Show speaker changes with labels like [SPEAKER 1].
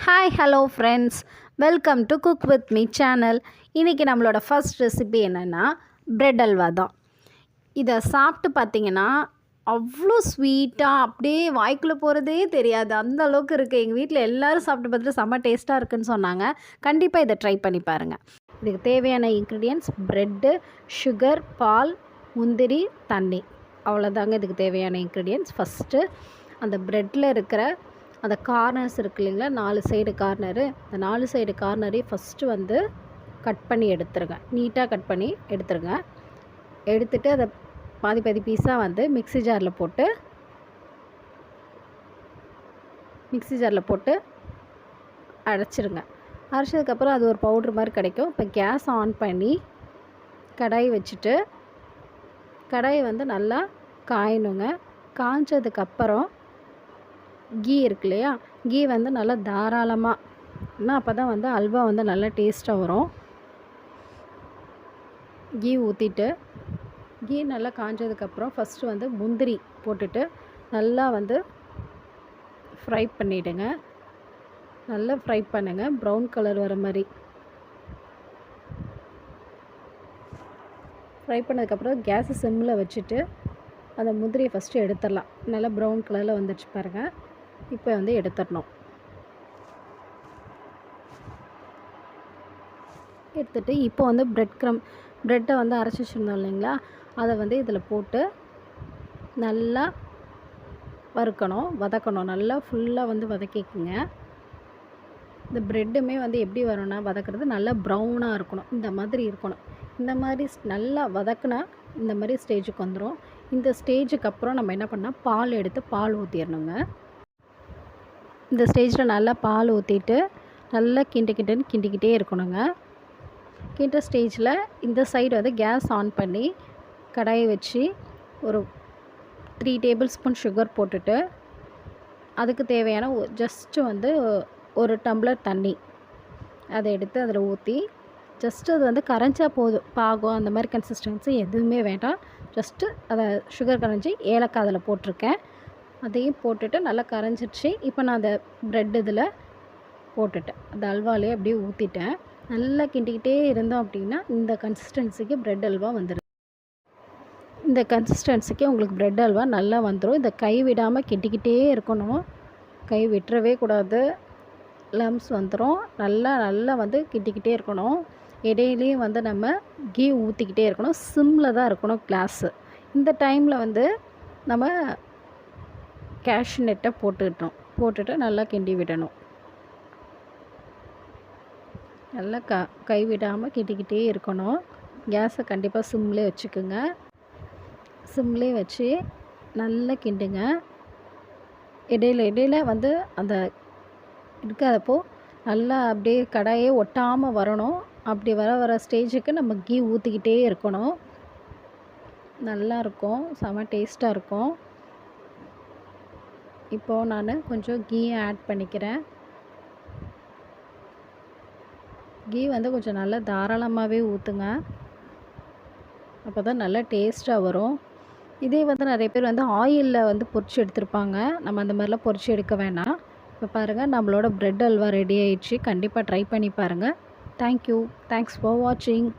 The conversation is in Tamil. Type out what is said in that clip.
[SPEAKER 1] Hi hello friends, welcome to cook with me channel. இன்றைக்கி நம்மளோட ஃபர்ஸ்ட் ரெசிபி என்னென்னா ப்ரெட் அல்வா தான். இதை சாப்பிட்டு பார்த்திங்கன்னா அவ்வளோ ஸ்வீட்டாக அப்படியே வாய்க்குள்ளே போகிறதே தெரியாது, அந்த அளவுக்கு இருக்குது. எங்கள் வீட்டில் எல்லோரும் சாப்பிட்டு பார்த்துட்டு செம்ம டேஸ்ட்டாக இருக்குதுன்னு சொன்னாங்க. கண்டிப்பாக இதை ட்ரை பண்ணி பாருங்கள். இதுக்கு தேவையான இன்க்ரீடியன்ட்ஸ் ப்ரெட்டு, சுகர், பால், முந்திரி, தண்ணி, அவ்வளோதாங்க இதுக்கு தேவையான இன்க்ரீடியன்ட்ஸ். ஃபஸ்ட்டு அந்த ப்ரெட்டில் இருக்கிற அந்த கார்னர்ஸ் இருக்குது இல்லைங்களா, 4 சைடு கார்னரு, அந்த 4 சைடு கார்னரையும் ஃபஸ்ட்டு வந்து கட் பண்ணி எடுத்துருங்க. நீட்டாக கட் பண்ணி எடுத்துருங்க. எடுத்துகிட்டு அதை பாதி பாதி பீஸாக வந்து மிக்ஸி ஜாரில் போட்டு அரைச்சிருங்க. அரைச்சதுக்கப்புறம் அது ஒரு பவுட்ரு மாதிரி கிடைக்கும். இப்போ கேஸ் ஆன் பண்ணி கடாய் வச்சுட்டு கடாயை வந்து நல்லா காயணுங்க. காய்ச்சதுக்கப்புறம் கீ இருக்கு இல்லையா, கீ வந்து நல்லா தாராளமாக, ஏன்னா அப்போ தான் வந்து அல்வா வந்து நல்லா டேஸ்ட்டாக வரும். கீ ஊற்றிட்டு கீ நல்லா காய்ஞ்சதுக்கப்புறம் ஃபஸ்ட்டு வந்து முந்திரி போட்டுட்டு நல்லா வந்து ஃப்ரை பண்ணிவிடுங்க. நல்லா ஃப்ரை பண்ணுங்கள், ப்ரௌன் கலர் வர மாதிரி. ஃப்ரை பண்ணதுக்கப்புறம் கேஸை சிம்மில் வச்சுட்டு அந்த முந்திரியை ஃபஸ்ட்டு எடுத்துடலாம். நல்லா ப்ரௌன் கலரில் வந்துடுச்சு பாருங்கள். இப்போ வந்து எடுத்துடணும். எடுத்துகிட்டு இப்போ வந்து ப்ரெட்டை வந்து அரைச்சி வச்சுருந்தோம் இல்லைங்களா, அதை வந்து இதில் போட்டு நல்லா வதக்கணும். நல்லா ஃபுல்லாக வந்து வதக்கிக்குங்க. இந்த ப்ரெட்டுமே வந்து எப்படி வரும்னா, வதக்கிறது நல்லா ப்ரௌனாக இருக்கணும், இந்த மாதிரி இருக்கணும். இந்த மாதிரி நல்லா வதக்குனா இந்த மாதிரி ஸ்டேஜுக்கு வந்துடும். இந்த ஸ்டேஜுக்கு அப்புறம் நம்ம என்ன பண்ணால் பால் ஊற்றிடணுங்க. இந்த ஸ்டேஜில் நல்லா பால் ஊற்றிட்டு நல்லா கிண்டிக்கிட்டே இருக்கணுங்க. கிண்ட ஸ்டேஜில் இந்த சைடு வந்து கேஸ் ஆன் பண்ணி கடாயை வச்சு ஒரு 3 டேபிள் ஸ்பூன் சுகர் போட்டுட்டு அதுக்கு தேவையான ஜஸ்ட்டு வந்து 1 டம்ளர் தண்ணி அதை எடுத்து அதில் ஊற்றி ஜஸ்ட்டு அது வந்து கரைஞ்சா போதும். பாகம் அந்த மாதிரி கன்சிஸ்டன்சி எதுவுமே வேண்டாம். ஜஸ்ட்டு அதை சுகர் கரைஞ்சி ஏலக்காய் அதில் போட்டிருக்கேன், அதையும் போட்டுட்டு நல்லா கரைஞ்சிடுச்சு. இப்போ நான் அந்த ப்ரெட் இதில் போட்டுட்டேன், அந்த அல்வாலே அப்படியே ஊற்றிட்டேன். நல்லா கிண்டிக்கிட்டே இருந்தோம் அப்படின்னா இந்த கன்சிஸ்டன்சிக்கு ப்ரெட் அல்வா வந்துடும். இந்த கன்சிஸ்டன்சிக்கு உங்களுக்கு ப்ரெட் அல்வா நல்லா வந்துடும். இதை கை விடாமல் கிண்டிக்கிட்டே இருக்கணும், கை விட்டுறவே கூடாது, லம்ஸ் வந்துடும். நல்லா வந்து கிண்டிக்கிட்டே இருக்கணும். இடையிலையும் வந்து நம்ம கீ ஊற்றிக்கிட்டே இருக்கணும். சிம்மில் தான் இருக்கணும் கிளாஸு. இந்த டைமில் வந்து நம்ம கேஷ்யூ நட்டை போட்டுட்டு நல்லா கிண்டி விடணும். நல்லா கை விடாமல் கிண்டிக்கிட்டே இருக்கணும். கேஸை கண்டிப்பாக சிம்லேயே வச்சுக்குங்க. சிம்லேயே வச்சு நல்லா கிண்டுங்க. இடையில வந்து அந்த இருக்காதப்போ நல்லா அப்படியே கடாயே ஒட்டாமல் வரணும். அப்படி வர ஸ்டேஜுக்கு நம்ம கீ ஊற்றிக்கிட்டே இருக்கணும். நல்லாயிருக்கும், செம டேஸ்ட்டாக இருக்கும். இப்போது நான் கொஞ்சம் கீ ஆட் பண்ணிக்கிறேன். கீ வந்து கொஞ்சம் நல்லா தாராளமாகவே ஊற்றுங்க, அப்போ தான் நல்லா டேஸ்ட்டாக வரும். இதே வந்து நிறைய பேர் வந்து ஆயிலில் வந்து பொரிச்சு எடுத்துருப்பாங்க. நம்ம அந்த மாதிரிலாம் பொரிச்சு எடுக்க வேணாம். இப்போ பாருங்கள், நம்மளோட ப்ரெட் அல்வா ரெடி ஆயிடுச்சு. கண்டிப்பாக ட்ரை பண்ணி பாருங்கள். தேங்க்யூ. தேங்க்ஸ் ஃபார் வாட்சிங்.